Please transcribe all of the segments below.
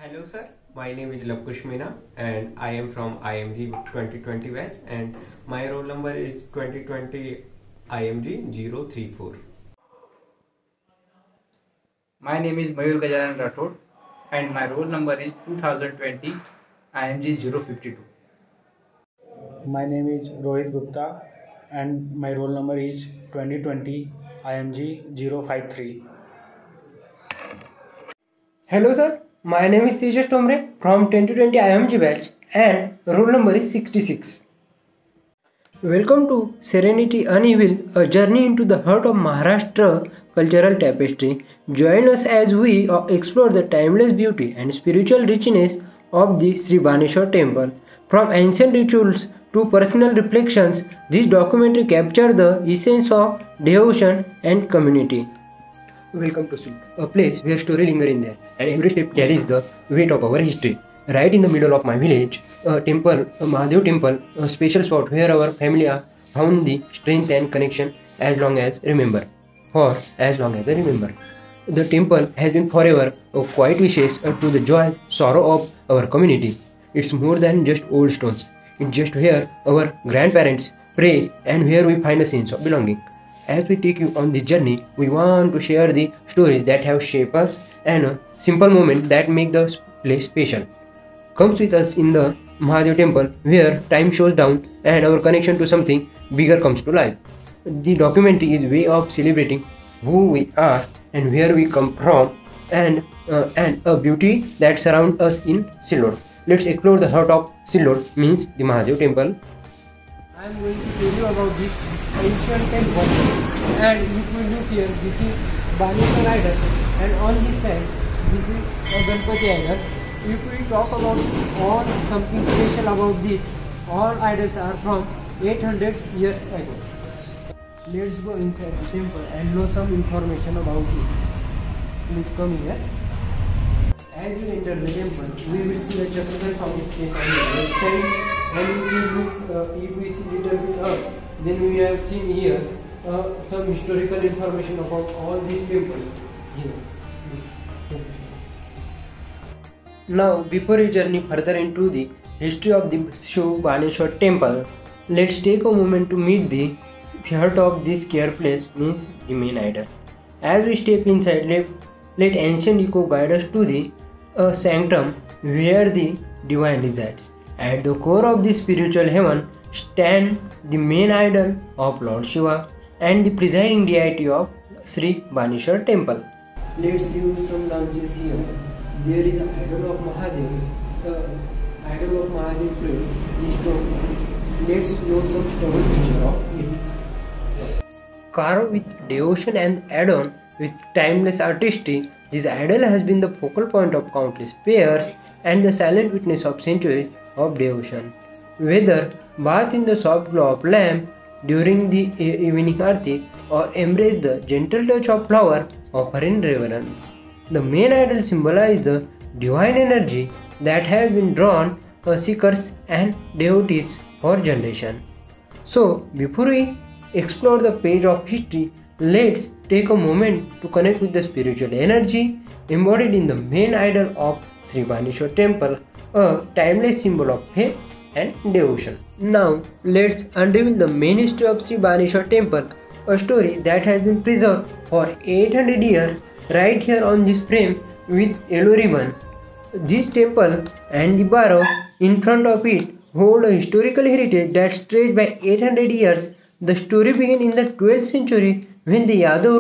Hello sir, my name is Lavkush Meena and I am from IMG 2020 batch and my roll number is 2020 IMG 034. My name is Mayur Gajanan Rathod and my roll number is 2020 IMG 052. My name is Rohit Gupta and my roll number is 2020 IMG 053. Hello sir, my name is Tejas Tomre from 2020 IMG batch and roll number is 66. Welcome to Serenity Unveiled, a journey into the heart of Maharashtra cultural tapestry. Join us as we explore the timeless beauty and spiritual richness of the Sri Baneshwar temple. From ancient rituals to personal reflections, this documentary captures the essence of devotion and community. Welcome to Sud, a place where story linger in there, and every step carries the weight of our history. Right in the middle of my village, a temple, a Mahadev temple, a special spot where our family have found the strength and connection as long as remember. For as long as I remember. The temple has been forever a quiet wishes to the joy, sorrow of our community. It's more than just old stones. It's just where our grandparents pray and where we find a sense of belonging. As we take you on this journey, we want to share the stories that have shaped us and a simple moment that make the place special. Comes with us in the Mahadev temple where time shows down and our connection to something bigger comes to life. The documentary is a way of celebrating who we are and where we come from and a beauty that surrounds us in Sillod. Let's explore the heart of Sillod, means the Mahadev temple. I am going to tell you about this ancient temple, and if you look here, this is Baneshwar idol, and on this side this is a Ganpati idol. If we talk about all something special about this, all idols are from 800 years ago. Let's go inside the temple and know some information about it. Please come here. As we enter the temple, we will see a Chakrakal foundation on the right side. And if we look, if we see little bit up, then we have seen here some historical information about all these temples here. Now, before we journey further into the history of the Sri Baneshwar temple, let's take a moment to meet the heart of this sacred place, means the main idol. As we step inside, let ancient echo guide us to the sanctum where the divine resides. At the core of the spiritual heaven stand the main idol of Lord Shiva and the presiding deity of Sri Baneshwar temple. Let's use some dances here. There is an idol of Mahadev, idol of Mahadev in stone. Let's know some stone picture of it. Carved with devotion and adorned with timeless artistry, this idol has been the focal point of countless prayers and the silent witness of centuries of devotion. Whether bathe in the soft glow of lamp during the evening aarti or embrace the gentle touch of flower offered in reverence, the main idol symbolizes the divine energy that has been drawn seekers and devotees for generations. So, before we explore the page of history, let's take a moment to connect with the spiritual energy embodied in the main idol of Sri Baneshwar temple, a timeless symbol of faith and devotion. Now, let's unravel the main history of Sri Baneshwar temple, a story that has been preserved for 800 years right here on this frame with yellow ribbon. This temple and the barrow in front of it hold a historical heritage that stretches by 800 years. The story began in the 12th century when the Yadav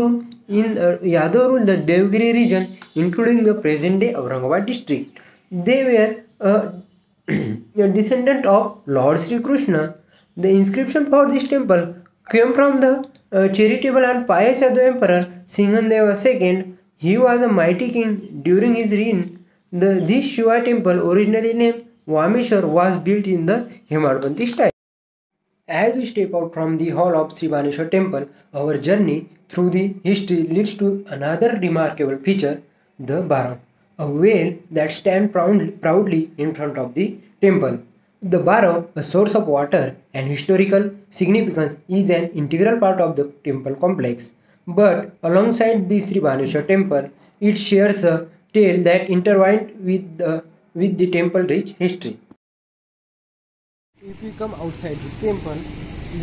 ruled the Devgiri region, including the present-day Aurangabad district. They were a descendant of Lord Sri Krishna. The inscription for this temple came from the charitable and pious Yadav Emperor Singhandeva II. He was a mighty king during his reign. This Shiva temple, originally named Vameshwar, was built in the Hemadpanthi style. As we step out from the hall of Sri Baneshwar temple, our journey through the history leads to another remarkable feature, the barrow, a well that stands proudly in front of the temple. The barrow, a source of water and historical significance, is an integral part of the temple complex. But alongside the Sri Baneshwar temple, it shares a tale that intertwined with the temple-rich history. If we come outside the temple,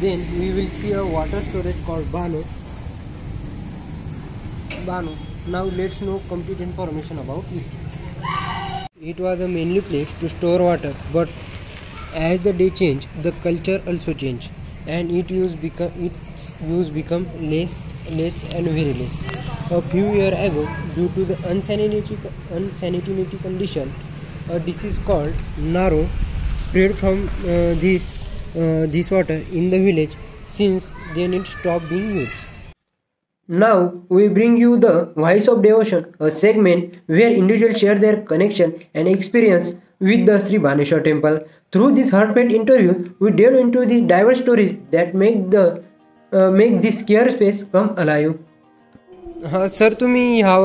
then we will see a water storage called Bano. Now let's know complete information about it. It was a mainly place to store water, but as the day changed, the culture also changed, and its use become less and very less. A few years ago, due to the unsanitary condition, a disease called Naro spread from this water in the village. Since then, it stopped being used. Now we bring you the Voice of Devotion, a segment where individuals share their connection and experience with the Sri Baneshwar temple. Through this heartfelt interview, we delve into the diverse stories that make this sacred space come alive. हा sir, तुम्ही ह्या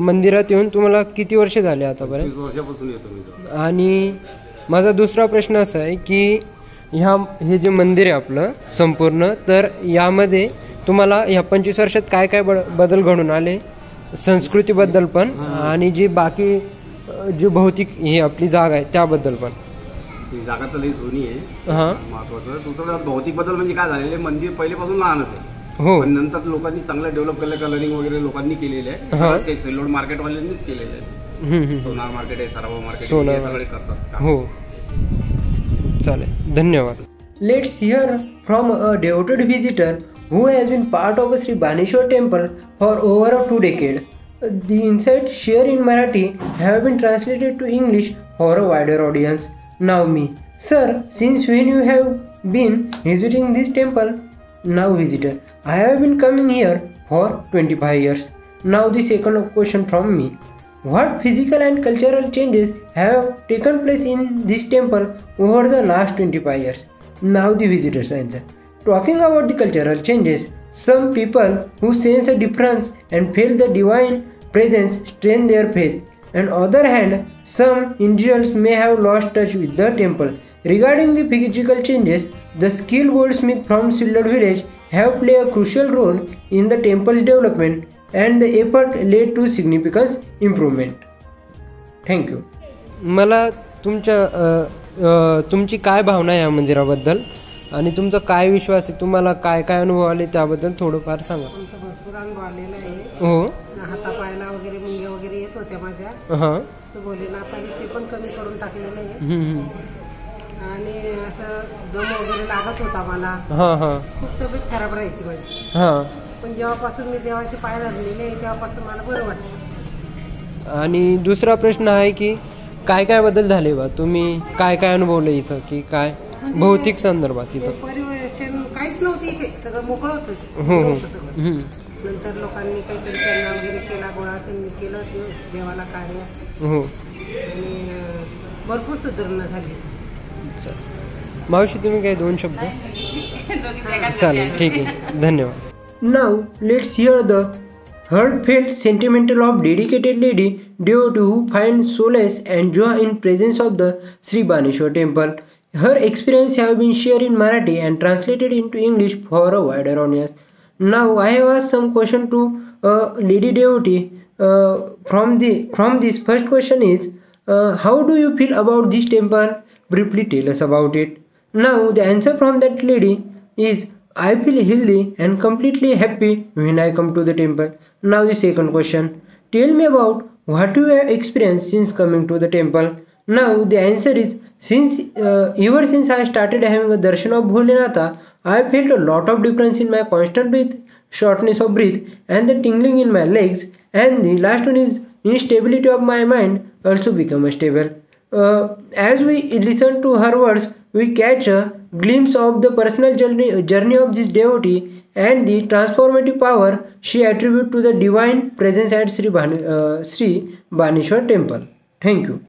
मंदिरात येऊन तुम्हाला किती वर्ष झाले आतापर्यंत? 25 वर्षापासून येतो मी इथं. आणि माझा दुसरा प्रश्न असा आहे की हे जे मंदिर आहे आपलं संपूर्ण, तर यामध्ये तुम्हाला ह्या 25 वर्षात काय काय बदल घडून आले, संस्कृतीबद्दल पण आणि जी बाकी जी भौतिक ही आपली जागा आहे त्याबद्दल पण? ही जागा तर लई जुनी आहे. हां, महत्वाचं दुसरं भौतिक बदल म्हणजे काय झालेले, मंदिर पहिलेपासून लहानच आहे. हो. पण नंतर लोकांनी चांगलं डेव्हलप केलं, कलरिंग वगैरे लोकांनी केलेले आहे. सेलोड मार्केटवाल्यांनीच केलेले आहे. सोनार मार्केट आहे, सरावा मार्केट आहे, सगळे करतात. हो, चालेल, धन्यवाद. Let's hear from a devoted visitor who has been part of a Sri Baneshwar temple for over 2 decades. The insights shared in Marathi have been translated to English for a wider audience. Now me. Sir, since when you have been visiting this temple? Now visitor. I have been coming here for 25 years. Now the second question from me. What physical and cultural changes have taken place in this temple over the last 25 years? Now the visitor's answer. Talking about the cultural changes, some people who sense a difference and feel the divine presence strengthen their faith. On the other hand, some individuals may have lost touch with the temple. Regarding the physical changes, the skilled goldsmith from Sillad village have played a crucial role in the temple's development, and the effort led to significant improvement. Thank you. मला तुमची काय भावना आहे या मंदिराबद्दल आणि तुमचा काय विश्वास आहे, तुम्हाला काय काय अनुभव आले त्याबद्दल थोडंफार सांगा. आमचा भरपूर अनुभव आलेला आहे. हो. हातापायाला वगैरे मुंग्या वगैरे येत होत्या माझ्या. हां. तर भोलेनाथाने ते पण कमी करून टाकलेलं आहे. आणि असं दम वगैरे लागत होता मला. हां हां. खूप तब्येत खराब राहायची माझी. हां. पण जेव्हापासून मी देवाचे पाय धरलेले आहे तेव्हापासून मला बरं वाटतं. आणि दुसरा प्रश्न आहे की काय काय बदल झाले बा, तुम्ही काय काय अनुभवलं इथं, की काय भौतिक संदर्भात इथं? परिवेशन काहीच नव्हतं इथे, सगळं मोकळं होतं. हो हो. नंतर लोकांनी काहीतरी चंदा वगैरे केला, गोळा त्यांनी केलं देवाला कार्य. हो. आणि भरपूर सुधारणा झाली. मावशी, तुम्ही काय 2 शब्द? चालेल, ठीक आहे, धन्यवाद. Now let's hear the heartfelt sentimental of dedicated lady devotee who finds solace and joy in presence of the Sri Baneshwar temple. Her experience have been shared in Marathi and translated into English for a wider audience. Now I have asked some question to a lady devotee. From this first question is, how do you feel about this temple? Briefly tell us about it. Now the answer from that lady is, I feel healthy and completely happy when I come to the temple. Now the second question. Tell me about what you have experienced since coming to the temple. Now the answer is, ever since I started having a darshan of Bholenatha, I felt a lot of difference in my constant breath, shortness of breath, and the tingling in my legs. And the last one is instability of my mind also become stable. As we listen to her words, we catch a glimpse of the personal journey of this devotee and the transformative power she attributes to the divine presence at Sri Baneshwar temple. Thank you.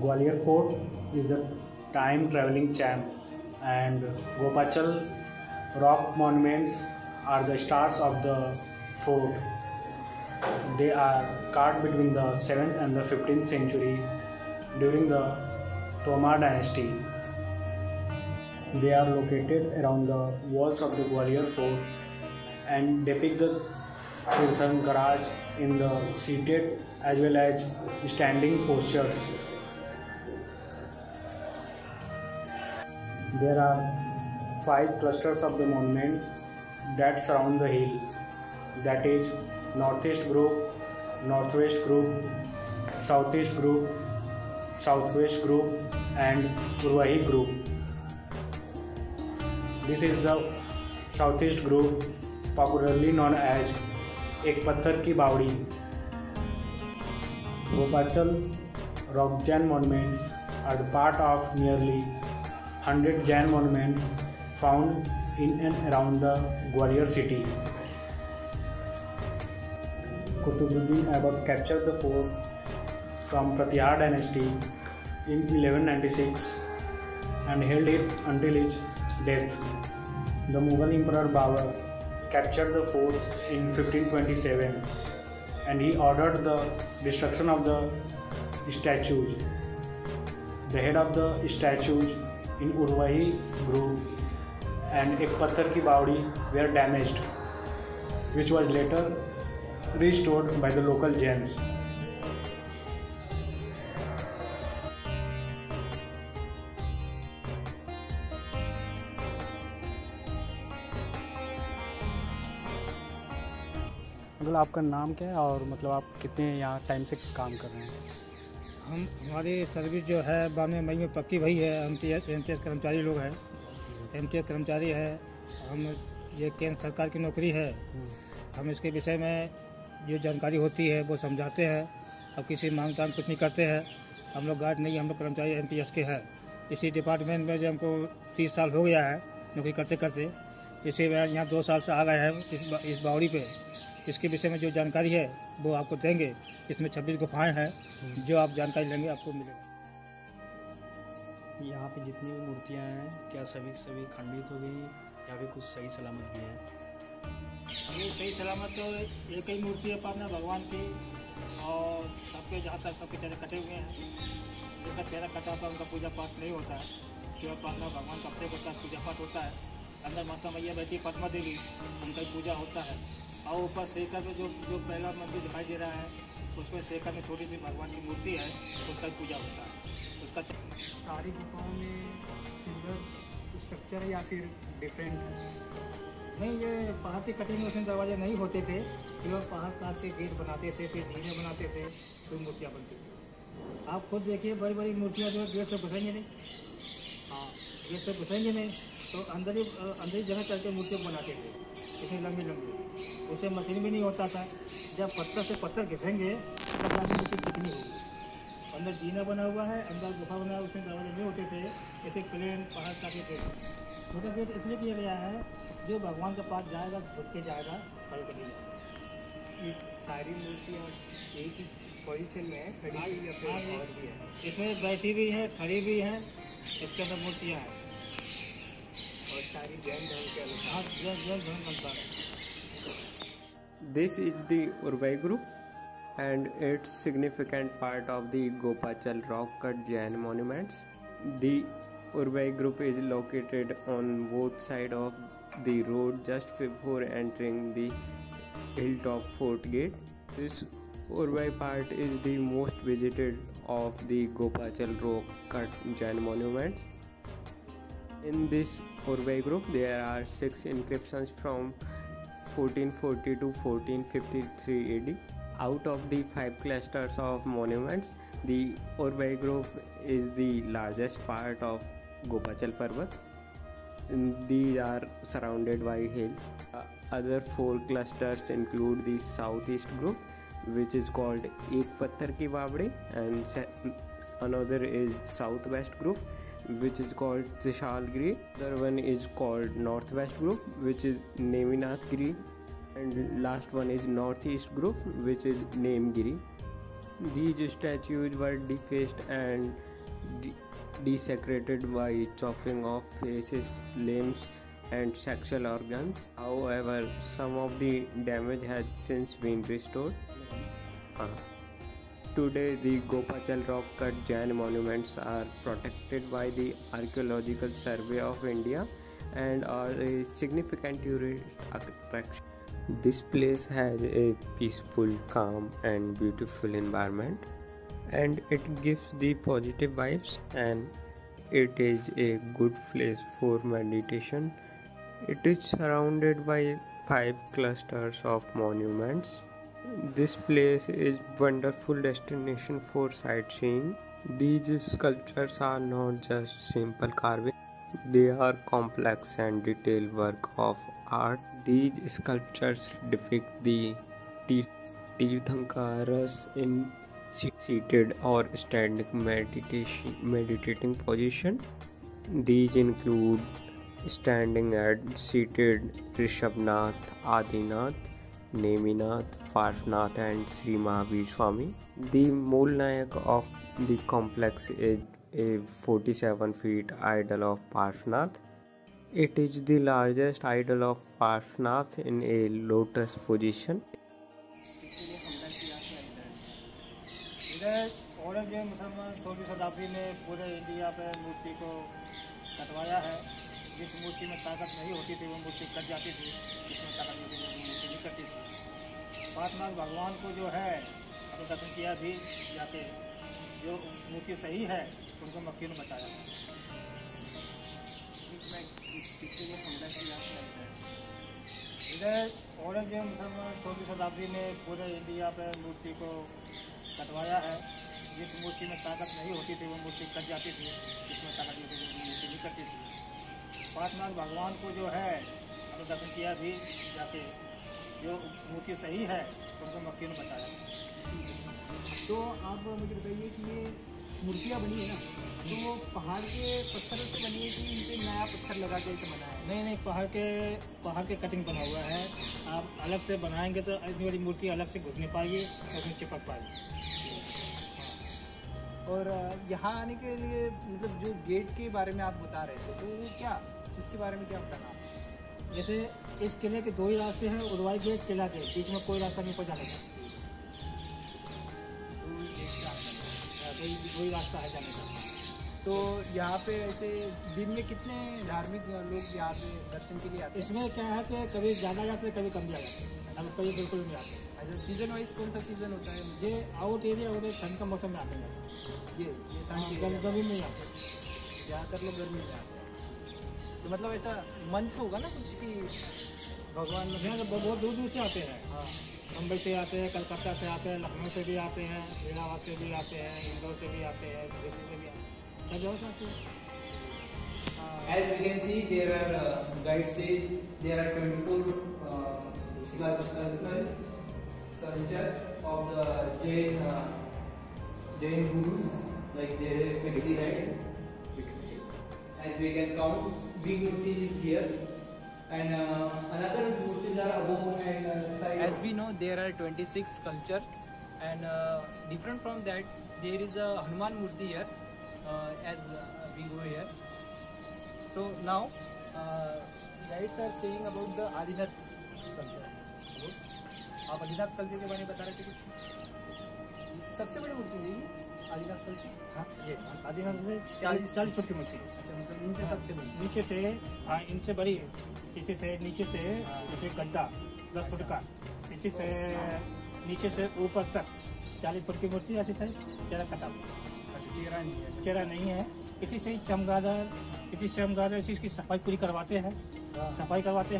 Gwalior Fort is the time traveling champ, and Gopachal rock monuments are the stars of the fort. They are carved between the 7th and the 15th century during the Tomar dynasty. They are located around the walls of the Gwalior fort and depict the Tirthankaraj in the seated as well as standing postures. There are 5 clusters of the monument that surround the hill, that is Northeast Group, Northwest Group, Southeast Group, Southwest Group and Urvahi Group. This is the Southeast Group, popularly known as Ek Patthar Ki Bawdi. Gopachal rock Jain monuments are the part of nearly 100 Jain monuments found in and around the Gwalior city. Qutubuddin Aibak captured the fort from Pratihar dynasty in 1196 and held it until his death. The Mughal Emperor Babur captured the fort in 1527 and he ordered the destruction of the statues. The head of the statues in Urvahi Group and Ek Patthar Ki Bawdi were damaged, which was later restored by the local Jains. मतलब आपका नाम क्या है और मतलब आप कितने यहाँ टाइम से काम कर रहे हैं? हमारी सर्विस जो है 92 मई में पक्की भई है। हम एमटीएस कर्मचारी लोग हैं, एमटीएस कर्मचारी है हम। ये केंद्र सरकार की नौकरी है। हम इसके विषय में जो जानकारी होती है वो समझाते हैं। अब किसी मांग तांग कुछ नहीं करते हैं। हम लोग गार्ड नहीं, हम लोग कर्मचारी एमटीएस के हैं। इसी डिपार्टमेंट में जो हमको 30 साल हो गया है नौकरी करते करते। इसी में यहाँ 2 साल से आ गए हैं इस बावड़ी पे। इसके विषय में जो जानकारी है वो आपको देंगे। इसमें 26 गुफाएं हैं, जो आप जानकारी लेंगे आपको मिलेगा। यहाँ पे जितनी भी मूर्तियाँ हैं क्या सभी खंडित हो गई या फिर कुछ सही सलामत भी हैं? अभी सही सलामत तो एक ही मूर्ति है पापना भगवान की, और सबके जहाँ तक सबके चेहरे कटे हुए हैं। जिनका चेहरा कटा होता है उनका पूजा पाठ नहीं होता है। केवल पापना भगवान का अभिषेक होता है, पूजा पाठ होता है। अंदर माता मैया बैठी पद्मा देवी, उनका पूजा होता है। और ऊपर शेखर में जो पहला मंदिर दिखाई दे रहा है उसमें शेखर में छोटी सी भगवान की मूर्ति है, उसका पूजा होता है। उसका सारी गुफाओं में सिमिलर स्ट्रक्चर है या फिर डिफरेंट? नहीं, ये पहाड़ के कटे में उसमें दरवाजे नहीं होते थे। केवल पहाड़ काट के गेट बनाते थे, फिर धीरे बनाते थे, तो मूर्तियाँ बनती थी। आप खुद देखिए बड़ी बड़ी मूर्तियाँ जो गेट से घुसेंगे नहीं। हाँ, गेट से घुसेंगे नहीं तो अंदर ही जगह करके मूर्तियाँ बनाते थे, इतनी लंबी लंबी। उसे मशीन भी नहीं होता था। जब पत्थर से पत्थर घिसेंगे तब जाके मूर्ति कितनी होगी। अंदर जीना बना हुआ है, अंदर गुफा बना हुआ, उसमें दरवाजे नहीं होते थे। ऐसे प्लेन पहाड़ काटे थे। छोटा गेट इसलिए किया गया है जो भगवान के पास जाएगा घुस के जाएगा, खड़े कर जाएगा। सारी मूर्तियाँ एक ही पोजीशन में है, खड़ी हुई या फिर और भी है? इसमें बैठी भी है, खड़ी भी हैं, इसके अंदर मूर्तियाँ हैं। और सारी जैन धर्म के अनुसार? हाँ, जैन धर्म बनता है। This is the Urvahi group and it's significant part of the Gopachal rock cut Jain monuments. The Urvahi group is located on both sides of the road just before entering the hilltop fort gate. This Urvahi part is the most visited of the Gopachal rock cut Jain monuments. In this Urvahi group there are 6 inscriptions from 1440 to 1453 AD. Out of the 5 clusters of monuments, the Urvahi group is the largest part of Gopachal Parvat. These are surrounded by hills. Other 4 clusters include the southeast group, which is called Ek Patthar Ki Bawdi, and another is southwest group, which is called Trishalgiri. Other one is called northwest group, which is Neminathgiri, and last one is northeast group, which is Nemgiri. These statues were defaced and desecrated by chopping off faces, limbs and sexual organs. However, some of the damage has since been restored. Today, the Gopachal Rock Cut Jain monuments are protected by the Archaeological Survey of India and are a significant tourist attraction. This place has a peaceful, calm, and beautiful environment, and it gives the positive vibes, and it is a good place for meditation. It is surrounded by 5 clusters of monuments. This place is wonderful destination for sightseeing. These sculptures are not just simple carving, they are complex and detailed work of art. These sculptures depict the Tirthankaras in seated or standing meditating position. These include standing and seated Rishabhnath, Adinath, Neminath, Parshvanath and Sri Mahavir Swami. The Mool Nayak of the complex is a 47 feet idol of Parshvanath. It is the largest idol of Parshvanath in a lotus position. Aurangzeb मुसलमान 16वीं शताब्दी में पूरे India पे मूर्ति को कटवाया है। जिस मूर्ति में ताकत नहीं होती थी वो मूर्ति कट जाती थी, जिसमें ताकत होती थी वो मूर्ति नहीं कटती थी। पार्श्वनाथ भगवान को जो है अपने दर्शन किया भी जाके, जो मूर्ति सही है उनको मक्खी ने बचाया। इधर औरंगजेब मुसलमान 16वीं शताब्दी में पूरे इंडिया पे मूर्ति को कटवाया है। जिस मूर्ति में ताकत नहीं होती थी वो मूर्ति कट जाती थी, जिसमें ताकत होती थी वो मूर्ति नहीं कटती थी। पार्श्वनाथ भगवान को जो है अपने दर्शन किया भी जाके, जो मूर्ति सही है उनको मक्खी ने बचाया। तो आप मुझे बताइए कि ये मूर्तियाँ बनी है ना, तो वो पहाड़ के पत्थर से बनी है कि इनसे नया पत्थर लगा के बना है? नहीं, पहाड़ के कटिंग बना हुआ है। आप अलग से बनाएंगे तो इतनी बड़ी मूर्ति अलग से घुस नहीं पाएगी और उसमें चिपक पाएगी। और यहाँ आने के लिए मतलब जो गेट के बारे में आप बता रहे थे, तो वो क्या, इसके बारे में क्या बताना? जैसे इस किले के 2 ही रास्ते हैं, उदवाई गेट, किला गेट, बीच में कोई रास्ता नहीं जाने का। वही रास्ता है जाने का। तो यहाँ पे ऐसे दिन में कितने धार्मिक लोग यहाँ पे दर्शन के लिए आते हैं? इसमें क्या है कि कभी ज़्यादा जाते हैं, कभी कम जाते हैं, कभी बिल्कुल नहीं आते। अच्छा, सीजन वाइज कौन सा सीजन होता है? ये आउट एरिया होता है, ठंड का मौसम में आते हैं। ये गर्मी में आते हैं, ज़्यादातर लोग गर्मी में आते हैं। तो मतलब ऐसा मंथ होगा ना कुछ कि भगवान यहाँ से बहुत दूर दूर से आते हैं। हाँ, मुंबई से आते हैं, कलकत्ता से आते हैं, लखनऊ से भी आते हैं, इलाहाबाद से भी आते हैं, इंदौर से भी आते हैं, दिल्ली से भी आते हैं, सब जगह से आते हैं। As we can see, there are guide says there are 24 sculpture of the Jain gurus, like they flexi right. As we can count, big murti is here, and another murtis are above and side. As we know, there are 26 sculptures, and different from that, there is a Hanuman Murti here. As we go here, so now guides are saying about the Adinath sculpture. आप Adinath sculpture के बारे में बता रहे थे कुछ? सबसे बड़ी मूर्ति है ये आदिनाथ स्कल्पचर? हाँ, ये आदिनाथ में 40 फुट की मूर्ति। अच्छा, मतलब इनसे सबसे बड़ी? नीचे से, हाँ, इनसे बड़ी, इसी से नीचे से जैसे गड्ढा 10 फुट का, नीचे से ऊपर तक 40 फुट की मूर्ति। ऐसी सही चेहरा कटा, चेहरा नहीं है। इसी से चमगादड़, इसकी सफाई पूरी करवाते हैं,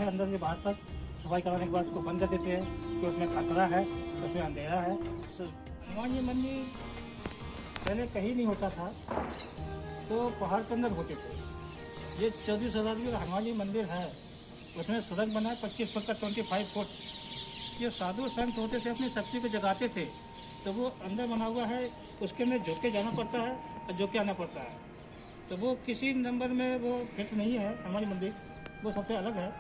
अंदर से बाहर तक। सफाई करवाने के बाद उसको बंद कर देते हैं कि उसमें खतरा है, उसमें अंधेरा है। हनुमान जी मंदिर पहले कहीं नहीं होता था, तो पहाड़ के अंदर होते थे। ये 14वीं शताब्दी का हनुमान जी मंदिर है, उसमें सुरंग बना है 25 फुट का, 25 फुट। ये साधु संत होते थे, अपनी शक्ति को जगाते थे, तो वो अंदर बना हुआ है, उसके अंदर झुक के जाना पड़ता है और झुक के आना पड़ता है। तो वो किसी नंबर में वो फिट नहीं है हनुमान जी मंदिर, वो सबसे अलग है।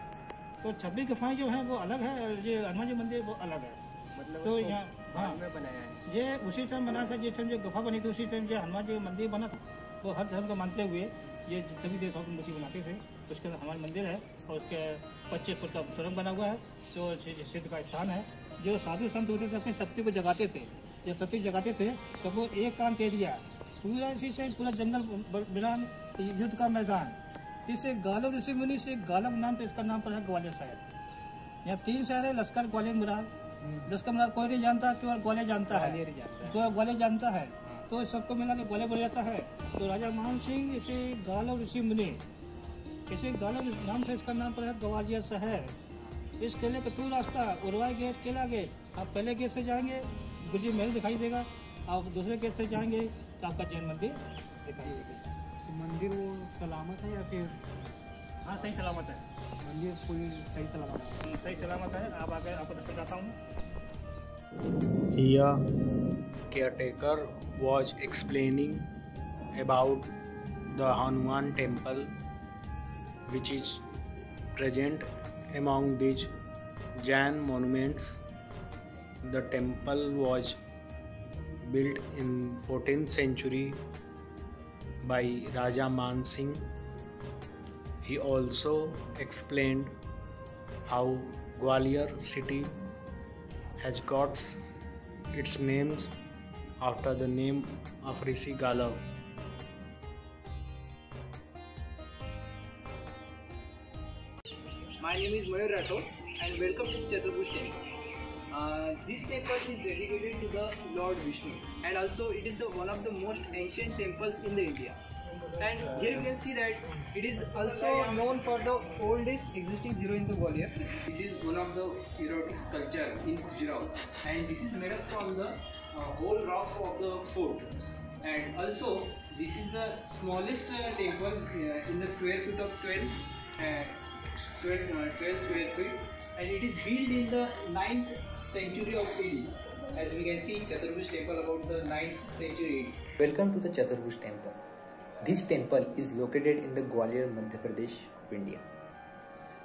तो 26 गुफाएं जो हैं वो अलग है, और ये हनुमान जी मंदिर वो अलग है। मतलब तो यहाँ हाँ बनाया है ये उसी टाइम बना था, जिस टाइम जो गुफा बनी थी उसी टाइम जो हनुमान जी मंदिर बना था। वो हर धर्म को मानते हुए ये सभी देवताओं की मूर्ति बनाते थे। उसके अंदर हनुमान मंदिर है और उसके 25 फुट का सुरंग बना हुआ है, जो सिद्ध का स्थान है। जो साधु संत होते थे अपनी शक्ति को जगाते थे, जब सती जगाते थे तब वो एक काम कह दिया, पूरा इसी से पूरा जंगल बिलान युद्ध का मैदान। इससे गालब ऋषि मुनि से गालब नाम पे इसका नाम पड़ा है ग्वालियर शहर। यहाँ 3 शहर है, लश्कर, ग्वालियर, मुरार। लश्कर मुरार कोई नहीं जानता, केवल ग्वालियर जानता है, ग्वालियर जानता है। तो सबको मिला के ग्वालियर बढ़ जाता है। तो राजा मान सिंह इसे गालब ऋषि मुनि, इसे गालब नाम से इसका नाम पड़ा है ग्वालियर शहर। इस किले का टू रास्ता उर्वाई गेट, किला गेट। आप पहले गेट से जाएंगे गुरजी महल दिखाई देगा, आप दूसरे गेट से जाएंगे तो आपका जैन मंदिर दिखाई देगा। तो मंदिर वो सलामत है या फिर? हाँ, सही सलामत है, मंदिर पूरी सही सलामत है? सही सलामत है। आप आगे आपको दर्शन कराता हूँ। Here, caretaker was explaining about the Hanuman temple, which is present among these Jain monuments. The temple was built in 14th century by Raja Man Singh. He also explained how Gwalior city has got its names after the name of Rishi Galav. My name is Mayur Rathod and welcome to Chaturbhuj Temple. This temple is dedicated to the Lord Vishnu, and also it is one of the most ancient temples in the India. And here you can see that it is also known for the oldest existing zero in the Gwalior. This is one of the erotic sculpture in Khajuraho, and this is made up from the whole rock of the fort. And also this is the smallest temple in the square feet of 12 square feet, and it is built in the 9th century of AD. As we can see, Chaturbhuj temple about the 9th century AD. Welcome to the Chaturbhuj temple. This temple is located in the Gwalior, Madhya Pradesh of India.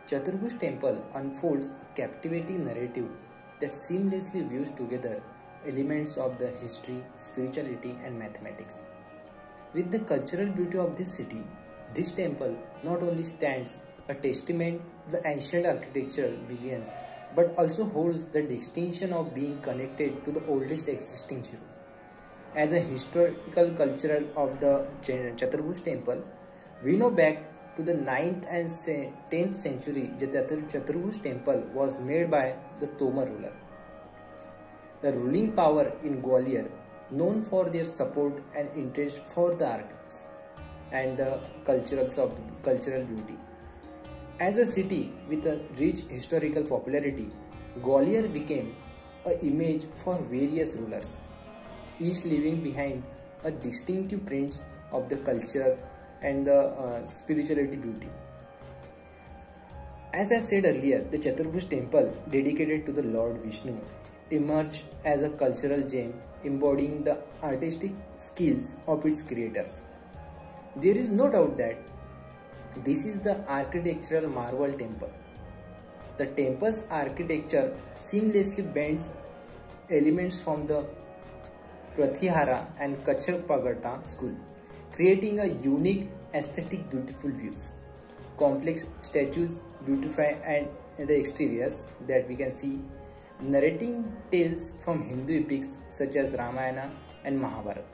Chaturbhuj temple unfolds a captivating narrative that seamlessly views together elements of the history, spirituality and mathematics. With the cultural beauty of this city, this temple not only stands a testament to the ancient architecture brilliance, but also holds the distinction of being connected to the oldest existing zeros. As a historical cultural of the Chaturbhuj temple, we know back to the 9th and 10th century, the Chaturbhuj temple was made by the Tomar ruler. The ruling power in Gwalior, known for their support and interest for the arts and the cultural beauty. As a city with a rich historical popularity, Gwalior became an image for various rulers, each leaving behind a distinctive prints of the culture and the spirituality beauty. As I said earlier, the Chaturbhuj temple dedicated to the Lord Vishnu emerged as a cultural gem embodying the artistic skills of its creators. There is no doubt that this is the architectural marvel temple. The temple's architecture seamlessly blends elements from the Pratyahara and Kachak Pagarta school, creating a unique aesthetic beautiful views. Complex statues beautify and the exteriors that we can see, narrating tales from Hindu epics such as Ramayana and Mahabharata.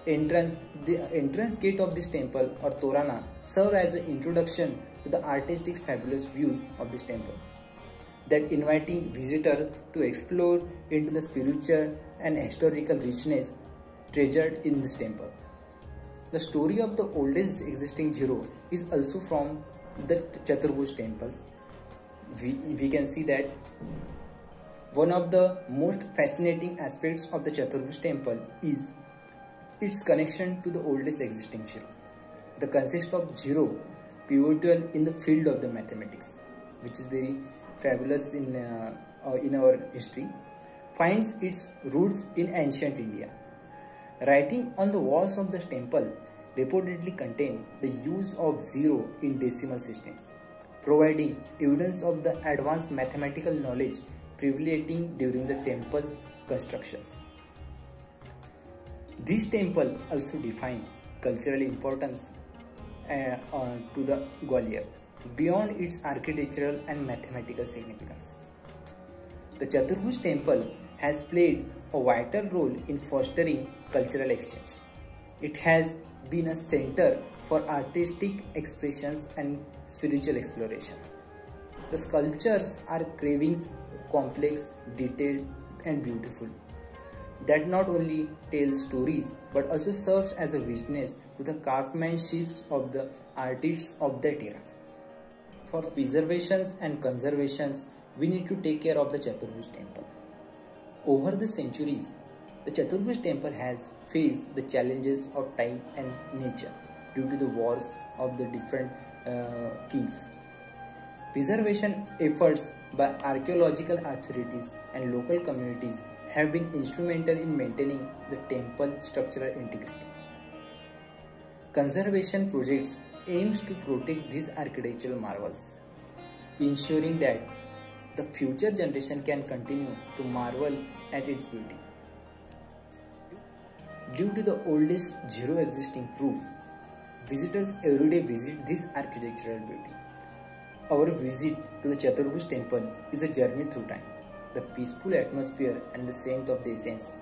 The entrance gate of this temple or Torana serve as an introduction to the artistic fabulous views of this temple, that inviting visitors to explore into the spiritual and historical richness treasured in this temple. The story of the oldest existing zero is also from the Chaturbhuj temples. We can see that one of the most fascinating aspects of the Chaturbhuj temple is its connection to the oldest existing zero. The concept of zero, pivotal in the field of the mathematics, which is very fabulous in our history, finds its roots in ancient India. Writing on the walls of the temple reportedly contain the use of zero in decimal systems, providing evidence of the advanced mathematical knowledge prevailing during the temple's constructions. This temple also defines cultural importance to the Gwalior beyond its architectural and mathematical significance. The Chaturbhuj temple has played a vital role in fostering cultural exchange. It has been a center for artistic expressions and spiritual exploration. The sculptures are cravings, complex, detailed, and beautiful, that not only tell stories but also serves as a witness to the craftsmanship of the artists of that era. For preservations and conservations, we need to take care of the Chaturbhuj temple. Over the centuries, the Chaturbhuj temple has faced the challenges of time and nature due to the wars of the different kings. Preservation efforts by archaeological authorities and local communities have been instrumental in maintaining the temple structural integrity. Conservation projects aims to protect these architectural marvels, ensuring that the future generation can continue to marvel at its beauty. Due to the oldest zero existing proof, visitors every day visit this architectural beauty. Our visit to the Chaturbhuj temple is a journey through time. The peaceful atmosphere and the scent of the essence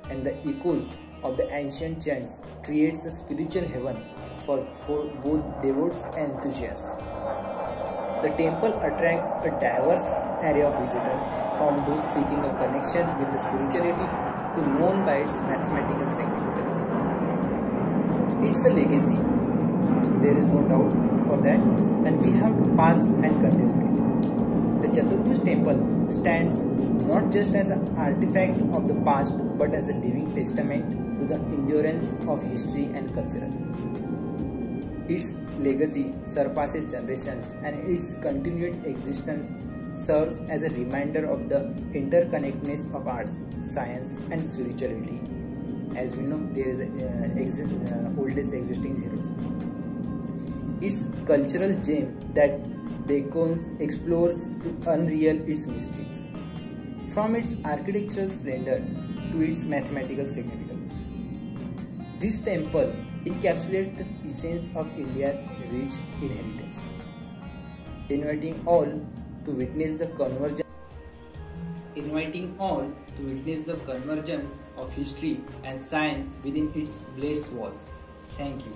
and the echoes of the ancient chants creates a spiritual heaven for both devotees and enthusiasts. The temple attracts a diverse array of visitors, from those seeking a connection with the spirituality to known by its mathematical significance. It's a legacy, there is no doubt for that, and we have to pass and continue it. The Chaturbhuj temple stands not just as an artifact of the past but as a living testament to the endurance of history and culture. Its legacy surpasses generations, and its continued existence serves as a reminder of the interconnectedness of arts, science and spirituality. As we know, there is oldest existing heroes. Its cultural gem that beckons explores to unreal its mysteries, from its architectural splendor to its mathematical significance. This temple encapsulates the essence of India's rich heritage, inviting all to witness the convergence of history and science within its blessed walls. Thank you.